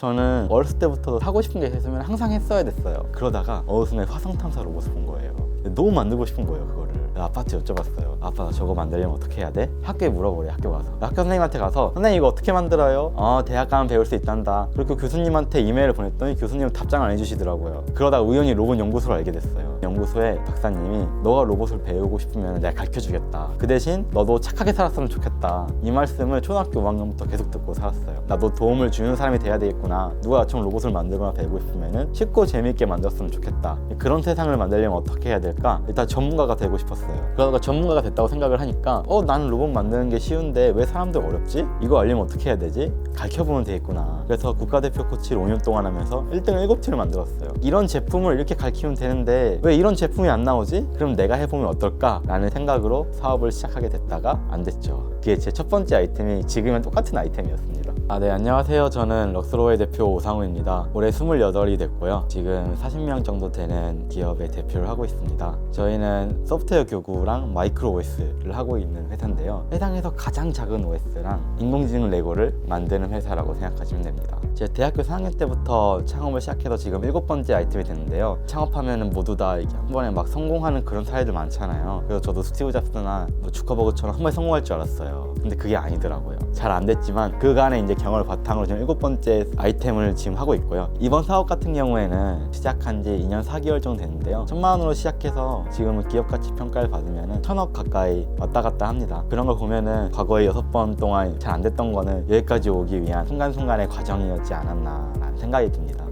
저는 어렸을 때부터 하고 싶은 게 있으면 항상 했어야 됐어요. 그러다가 어느 순간 화성탐사 로봇을 본 거예요. 너무 만들고 싶은 거예요, 그거를. 아빠한테 여쭤봤어요. 아빠, 저거 만들려면 어떻게 해야 돼? 학교에 물어보래, 학교 가서. 학교 선생님한테 가서, 선생님 이거 어떻게 만들어요? 대학 가면 배울 수 있단다. 그리고 교수님한테 이메일을 보냈더니 교수님은 답장을 안 해주시더라고요. 그러다가 우연히 로봇 연구소를 알게 됐어요. 연구소에 박사님이 너가 로봇을 배우고 싶으면 내가 가르쳐주겠다. 그 대신 너도 착하게 살았으면 좋겠다. 이 말씀을 초등학교 5학년부터 계속 듣고 살았어요. 나도 도움을 주는 사람이 돼야 되겠구나. 누가 나처럼 로봇을 만들거나 배우고 싶으면 쉽고 재미있게 만들었으면 좋겠다. 그런 세상을 만들려면 어떻게 해야 될까? 일단 전문가가 되고 싶었어요. 그러다가 전문가가 됐다고 생각을 하니까 나는 로봇 만드는 게 쉬운데 왜 사람들 어렵지? 이거 알려면 어떻게 해야 되지? 가르쳐보면 되겠구나. 그래서 국가대표 코치를 5년 동안 하면서 1등을 7팀을 만들었어요. 이런 제품을 이렇게 가르치면 되는데 왜 이런 제품이 안 나오지? 그럼 내가 해보면 어떨까? 라는 생각으로 사업을 시작하게 됐다가 안 됐죠. 그게 제 첫 번째 아이템이 지금은 똑같은 아이템이었습니다. 네, 안녕하세요. 저는 럭스로의 대표 오상우입니다. 올해 28이 됐고요. 지금 40명 정도 되는 기업의 대표를 하고 있습니다. 저희는 소프트웨어 교구랑 마이크로 OS를 하고 있는 회사인데요. 세상에서 가장 작은 OS랑 인공지능 레고를 만드는 회사라고 생각하시면 됩니다. 제가 대학교 4학년 때부터 창업을 시작해서 지금 7번째 아이템이 됐는데요. 창업하면 모두 다 이렇게 한 번에 막 성공하는 그런 사례들 많잖아요. 그래서 저도 스티브 잡스나 주커버그처럼 한 번에 성공할 줄 알았어요. 근데 그게 아니더라고요. 잘 안 됐지만 그간의 이제 경험을 바탕으로 지금 7번째 아이템을 지금 하고 있고요. 이번 사업 같은 경우에는 시작한 지 2년 4개월 정도 됐는데요. 1,000만 원으로 시작해서 지금은 기업 가치 평가를 받으면 1,000억 가까이 왔다 갔다 합니다. 그런 걸 보면은 과거에 6번 동안 잘 안 됐던 거는 여기까지 오기 위한 순간순간의 과정이었지 않았나 라는 생각이 듭니다.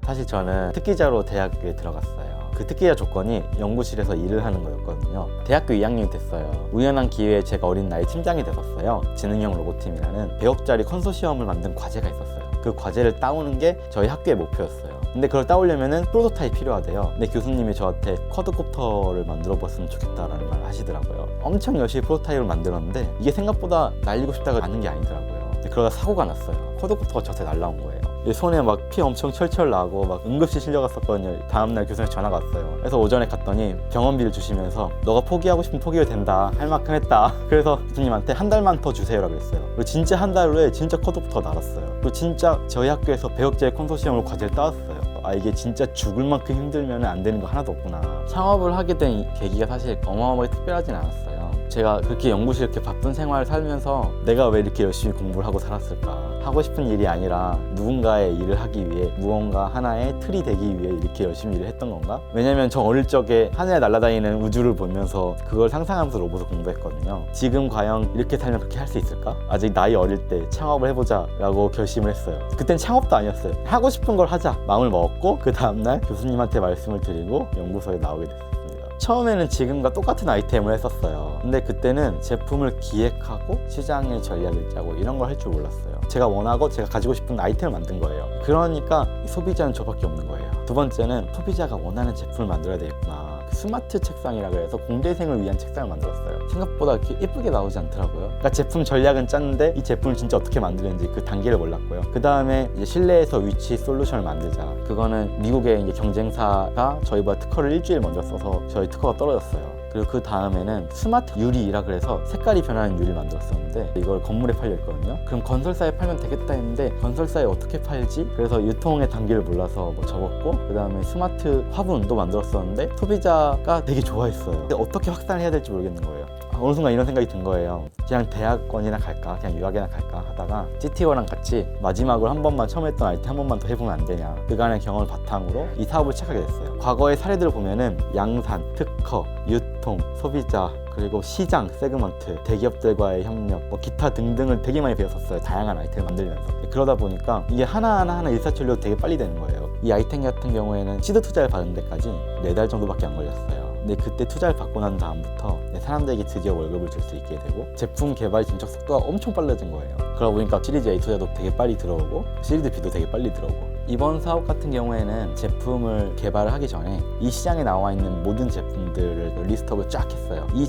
사실 저는 특기자로 대학교에 들어갔어요. 그 특기자 조건이 연구실에서 일을 하는 거였거든요. 대학교 2학년이 됐어요. 우연한 기회에 제가 어린 나이 팀장이 됐었어요. 지능형 로봇팀이라는 100억짜리 컨소시엄을 만든 과제가 있었어요. 그 과제를 따오는 게 저희 학교의 목표였어요. 근데 그걸 따오려면은 프로토타입이 필요하대요. 근데 교수님이 저한테 쿼드콥터를 만들어 봤으면 좋겠다라는 말을 하시더라고요. 엄청 열심히 프로토타입을 만들었는데 이게 생각보다 날리고 싶다가 않는 게 아니더라고요. 그러다 사고가 났어요. 쿼드콥터가 저한테 날라온 거예요. 손에 막 피 엄청 철철 나고 막 응급실 실려갔었거든요. 다음날 교수님 전화가 왔어요. 그래서 오전에 갔더니 병원비를 주시면서 너가 포기하고 싶으면 포기해도 된다. 할 만큼 했다. 그래서 교수님한테 한 달만 더 주세요라고 했어요. 그리고 진짜 한 달 후에 진짜 컷오프가 날았어요. 그리고 진짜 저희 학교에서 100억짜리 컨소시엄으로 과제를 따왔어요. 이게 진짜 죽을 만큼 힘들면 안 되는 거 하나도 없구나. 창업을 하게 된 계기가 사실 어마어마하게 특별하진 않았어요. 제가 그렇게 연구실 이렇게 바쁜 생활을 살면서 내가 왜 이렇게 열심히 공부를 하고 살았을까? 하고 싶은 일이 아니라 누군가의 일을 하기 위해 무언가 하나의 틀이 되기 위해 이렇게 열심히 일을 했던 건가? 왜냐면 저 어릴 적에 하늘에 날아다니는 우주를 보면서 그걸 상상하면서 로봇을 공부했거든요. 지금 과연 이렇게 살면 그렇게 할 수 있을까? 아직 나이 어릴 때 창업을 해보자 라고 결심을 했어요. 그땐 창업도 아니었어요. 하고 싶은 걸 하자 마음을 먹었고 그 다음날 교수님한테 말씀을 드리고 연구소에 나오게 됐어요. 처음에는 지금과 똑같은 아이템을 했었어요. 근데 그때는 제품을 기획하고 시장의 전략을 짜고 이런 걸 할 줄 몰랐어요. 제가 원하고 제가 가지고 싶은 아이템을 만든 거예요. 그러니까 소비자는 저밖에 없는 거예요. 두 번째는 소비자가 원하는 제품을 만들어야 되겠구나. 스마트 책상이라고 해서 공대생을 위한 책상을 만들었어요. 생각보다 이렇게 예쁘게 나오지 않더라고요. 그러니까 제품 전략은 짰는데 이 제품을 진짜 어떻게 만드는지 그 단계를 몰랐고요. 그 다음에 이제 실내에서 위치 솔루션을 만들자. 그거는 미국의 이제 경쟁사가 저희보다 특허를 일주일 먼저 써서 저희 특허가 떨어졌어요. 그리고 그 다음에는 스마트 유리라 그래서 색깔이 변하는 유리를 만들었었는데 이걸 건물에 팔려 있거든요. 그럼 건설사에 팔면 되겠다 했는데 건설사에 어떻게 팔지? 그래서 유통의 단계를 몰라서 접었고 그 다음에 스마트 화분도 만들었었는데 소비자가 되게 좋아했어요. 근데 어떻게 확산을 해야 될지 모르겠는 거예요. 어느 순간 이런 생각이 든 거예요. 그냥 대학원이나 갈까? 그냥 유학이나 갈까? 하다가 CTO랑 같이 마지막으로 한 번만 처음 했던 아이템 한 번만 더 해보면 안 되냐. 그간의 경험을 바탕으로 이 사업을 시작하게 됐어요. 과거의 사례들을 보면은 양산, 특허, 유통, 소비자, 그리고 시장, 세그먼트, 대기업들과의 협력, 기타 등등을 되게 많이 배웠었어요. 다양한 아이템을 만들면서. 그러다 보니까 이게 하나하나 일사천리로 되게 빨리 되는 거예요. 이 아이템 같은 경우에는 시드 투자를 받은 데까지 4달 정도밖에 안 걸렸어요. 근데 그때 투자를 받고 난 다음부터 사람들에게 드디어 월급을 줄 수 있게 되고 제품 개발 진척 속도가 엄청 빨라진 거예요. 그러다 보니까 시리즈 A 투자도 되게 빨리 들어오고 시리즈 B도 되게 빨리 들어오고 이번 사업 같은 경우에는 제품을 개발을 하기 전에 이 시장에 나와 있는 모든 제품들을 리스트업을 쫙 했어요. 이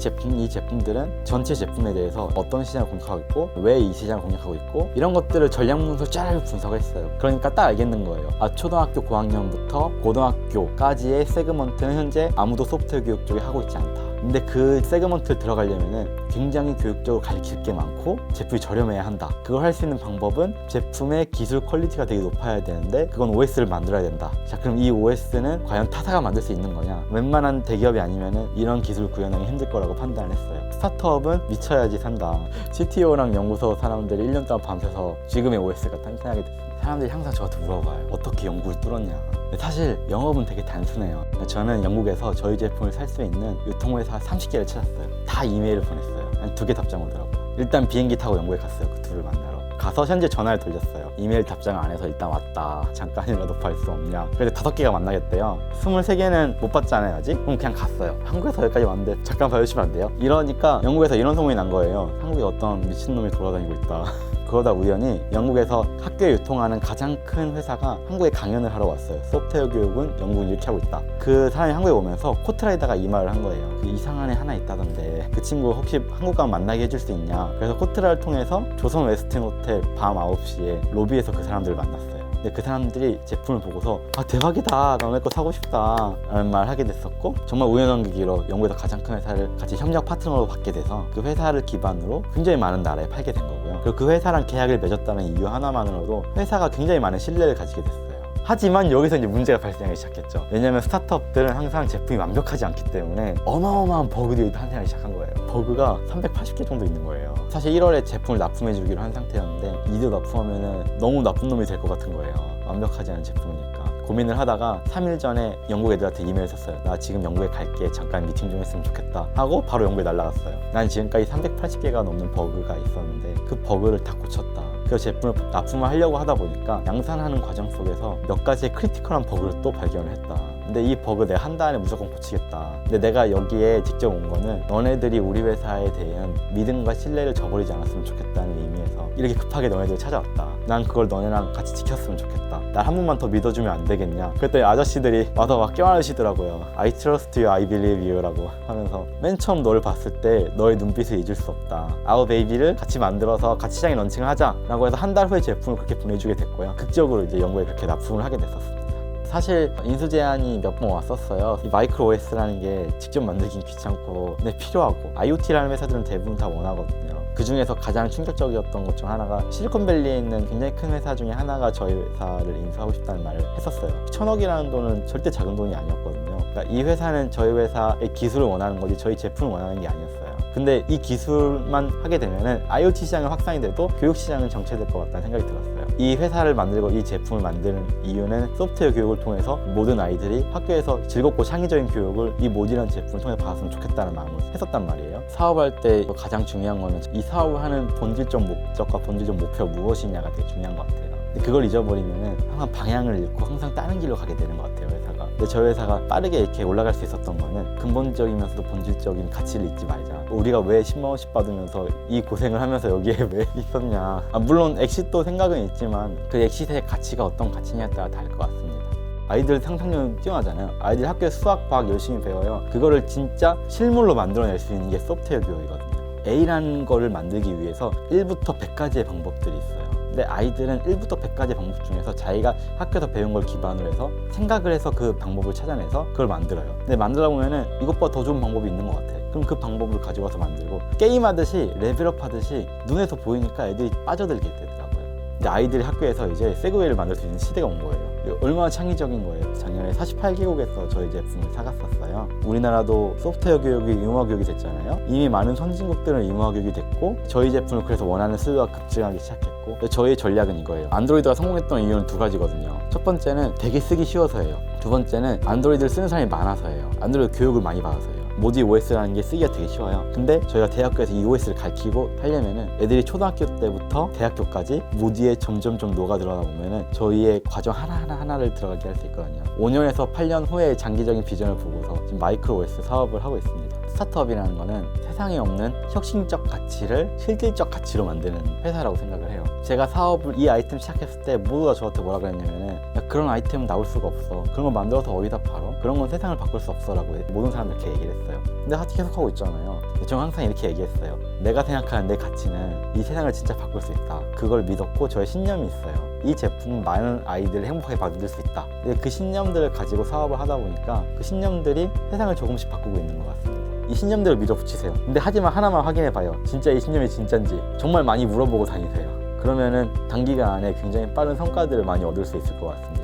제품들은 전체 제품에 대해서 어떤 시장을 공략하고 있고 왜 이 시장을 공략하고 있고 이런 것들을 전략 문서 쫙 분석했어요. 그러니까 딱 알겠는 거예요. 초등학교 고학년부터 고등학교까지의 세그먼트는 현재 아무도 소프트웨어 교육 쪽에 하고 있지 않다. 근데 그 세그먼트를 들어가려면은 굉장히 교육적으로 가르칠 게 많고 제품이 저렴해야 한다. 그걸 할 수 있는 방법은 제품의 기술 퀄리티가 되게 높아야 되는데 그건 OS를 만들어야 된다. 자, 그럼 이 OS는 과연 타사가 만들 수 있는 거냐? 웬만한 대기업이 아니면은 이런 기술 구현하기 힘들 거라고 판단을 했어요. 스타트업은 미쳐야지 산다. CTO랑 연구소 사람들이 1년 동안 밤새서 지금의 OS가 탄생하게 됐습니다. 사람들이 항상 저한테 물어봐요. 어떻게 연구를 뚫었냐? 근데 사실 영업은 되게 단순해요. 저는 영국에서 저희 제품을 살 수 있는 유통회사 30개를 찾았어요. 다 이메일을 보냈어요. 한 2개 답장 오더라고요. 일단 비행기 타고 영국에 갔어요. 그 둘을 만나러. 가서 현재 전화를 돌렸어요. 이메일 답장 안 해서 일단 왔다. 잠깐이라도 볼 수 없냐. 그래서 5개가 만나겠대요. 23개는 못 받잖아요 아직? 그럼 그냥 갔어요. 한국에서 여기까지 왔는데 잠깐 봐주시면 안 돼요? 이러니까 영국에서 이런 소문이 난 거예요. 한국에 어떤 미친놈이 돌아다니고 있다. 그러다 우연히 영국에서 학교에 유통하는 가장 큰 회사가 한국에 강연을 하러 왔어요. 소프트웨어 교육은 영국은 이렇게 하고 있다. 그 사람이 한국에 오면서 코트라에다가 이 말을 한 거예요. 그 이상한 애 하나 있다던데 그 친구 혹시 한국 가면 만나게 해줄 수 있냐. 그래서 코트라를 통해서 조선 웨스틴 호텔 밤 9시에 로비에서 그 사람들을 만났어요. 근데 그 사람들이 제품을 보고서 아 대박이다, 너네 거 사고 싶다 라는 말을 하게 됐었고, 정말 우연한 계기로 영국에서 가장 큰 회사를 같이 협력 파트너로 받게 돼서 그 회사를 기반으로 굉장히 많은 나라에 팔게 된 거고요. 그리고 그 회사랑 계약을 맺었다는 이유 하나만으로도 회사가 굉장히 많은 신뢰를 가지게 됐어요. 하지만 여기서 이제 문제가 발생하기 시작했죠. 왜냐면 스타트업들은 항상 제품이 완벽하지 않기 때문에 어마어마한 버그들이 탄생하기 시작한 거예요. 버그가 380개 정도 있는 거예요. 사실 1월에 제품을 납품해 주기로 한 상태였는데 이대로 납품하면 너무 나쁜 놈이 될 것 같은 거예요. 완벽하지 않은 제품이니까. 고민을 하다가 3일 전에 영국 애들한테 이메일 썼어요. 나 지금 영국에 갈게. 잠깐 미팅 좀 했으면 좋겠다 하고 바로 영국에 날아갔어요. 난 지금까지 380개가 넘는 버그가 있었는데 그 버그를 다 고쳤다. 그 제품을 납품을 하려고 하다 보니까 양산하는 과정 속에서 몇 가지의 크리티컬한 버그를 또 발견을 했다. 근데 이 버그 내가 한 달 안에 무조건 고치겠다. 근데 내가 여기에 직접 온 거는 너네들이 우리 회사에 대한 믿음과 신뢰를 저버리지 않았으면 좋겠다는 의미에서 이렇게 급하게 너네들 찾아왔다. 난 그걸 너네랑 같이 지켰으면 좋겠다. 날 한 번만 더 믿어주면 안 되겠냐. 그랬더니 아저씨들이 와서 막 껴안으시더라고요. I trust you, I believe you 라고 하면서 맨 처음 너를 봤을 때 너의 눈빛을 잊을 수 없다. Our baby를 같이 만들어서 같이 시장에 런칭을 하자 라고 해서 한 달 후에 제품을 그렇게 보내주게 됐고요. 극적으로 이제 영국에 그렇게 납품을 하게 됐었습니다. 사실 인수 제안이 몇 번 왔었어요. 이 마이크로 OS라는 게 직접 만들긴 귀찮고 근데 필요하고 IoT라는 회사들은 대부분 다 원하거든요. 그 중에서 가장 충격적이었던 것 중 하나가 실리콘밸리에 있는 굉장히 큰 회사 중에 하나가 저희 회사를 인수하고 싶다는 말을 했었어요. 1,000억이라는 돈은 절대 작은 돈이 아니었거든요. 그러니까 이 회사는 저희 회사의 기술을 원하는 거지 저희 제품을 원하는 게 아니었어요. 근데 이 기술만 하게 되면은 IoT 시장은 확산이 돼도 교육 시장은 정체될 것 같다는 생각이 들었어요. 이 회사를 만들고 이 제품을 만드는 이유는 소프트웨어 교육을 통해서 모든 아이들이 학교에서 즐겁고 창의적인 교육을 이 모디라는 제품을 통해 받았으면 좋겠다는 마음을 했었단 말이에요. 사업할 때 가장 중요한 거는 이 사업을 하는 본질적 목적과 본질적 목표가 무엇이냐가 되게 중요한 것 같아요. 근데 그걸 잊어버리면은 항상 방향을 잃고 항상 다른 길로 가게 되는 것 같아요, 회사가. 근데 저희 회사가 빠르게 이렇게 올라갈 수 있었던 거는 근본적이면서도 본질적인 가치를 잊지 말자. 우리가 왜 10만 원씩 받으면서 이 고생을 하면서 여기에 왜 있었냐. 물론 엑싯도 생각은 있지만 그 엑싯의 가치가 어떤 가치냐에 따라 다를 것 같습니다. 아이들 상상력은 뛰어나잖아요. 아이들이 학교에서 수학, 과학 열심히 배워요. 그거를 진짜 실물로 만들어낼 수 있는 게 소프트웨어 교육이거든요. A라는 거를 만들기 위해서 1부터 100가지의 방법들이 있어요. 근데 아이들은 1부터 100가지 방법 중에서 자기가 학교에서 배운 걸 기반으로 해서 생각을 해서 그 방법을 찾아내서 그걸 만들어요. 근데 만들다 보면은 이것보다 더 좋은 방법이 있는 것 같아. 그럼 그 방법을 가지고 와서 만들고 게임하듯이 레벨업 하듯이 눈에서 보이니까 애들이 빠져들게 되더라고요. 근데 아이들이 학교에서 이제 세그웨이를 만들 수 있는 시대가 온 거예요. 얼마나 창의적인 거예요. 작년에 48개국에서 저희 제품을 사갔었어요. 우리나라도 소프트웨어 교육이 의무화 교육이 됐잖아요. 이미 많은 선진국들은 의무화 교육이 됐고 저희 제품을 그래서 원하는 수요가 급증하기 시작했고 저희의 전략은 이거예요. 안드로이드가 성공했던 이유는 2가지거든요. 첫 번째는 되게 쓰기 쉬워서예요. 두 번째는 안드로이드를 쓰는 사람이 많아서예요. 안드로이드 교육을 많이 받아서예요. 모디 OS라는 게 쓰기가 되게 쉬워요. 근데 저희가 대학교에서 이 OS를 가르치고 하려면은 애들이 초등학교 때부터 대학교까지 모디에 점점 녹아 들어가 보면은 저희의 과정 하나하나를 들어가게 할 수 있거든요. 5년에서 8년 후에 장기적인 비전을 보고서 지금 마이크로 OS 사업을 하고 있습니다. 스타트업이라는 거는 세상에 없는 혁신적 가치를 실질적 가치로 만드는 회사라고 생각을 해요. 제가 사업을 이 아이템 시작했을 때 모두가 저한테 뭐라 그랬냐면은 야, 그런 아이템은 나올 수가 없어. 그런 거 만들어서 어디다 팔어? 그런 건 세상을 바꿀 수 없어 라고 모든 사람들 이렇게 얘기를 했어요. 근데 계속 하고 있잖아요. 저는 항상 이렇게 얘기했어요. 내가 생각하는 내 가치는 이 세상을 진짜 바꿀 수 있다. 그걸 믿었고 저의 신념이 있어요. 이 제품은 많은 아이들을 행복하게 만들 수 있다. 근데 그 신념들을 가지고 사업을 하다 보니까 그 신념들이 세상을 조금씩 바꾸고 있는 것 같습니다. 이 신념대로 밀어붙이세요. 근데 하지만 하나만 확인해봐요. 진짜 이 신념이 진짠지 정말 많이 물어보고 다니세요. 그러면은 단기간 안에 굉장히 빠른 성과들을 많이 얻을 수 있을 것 같습니다.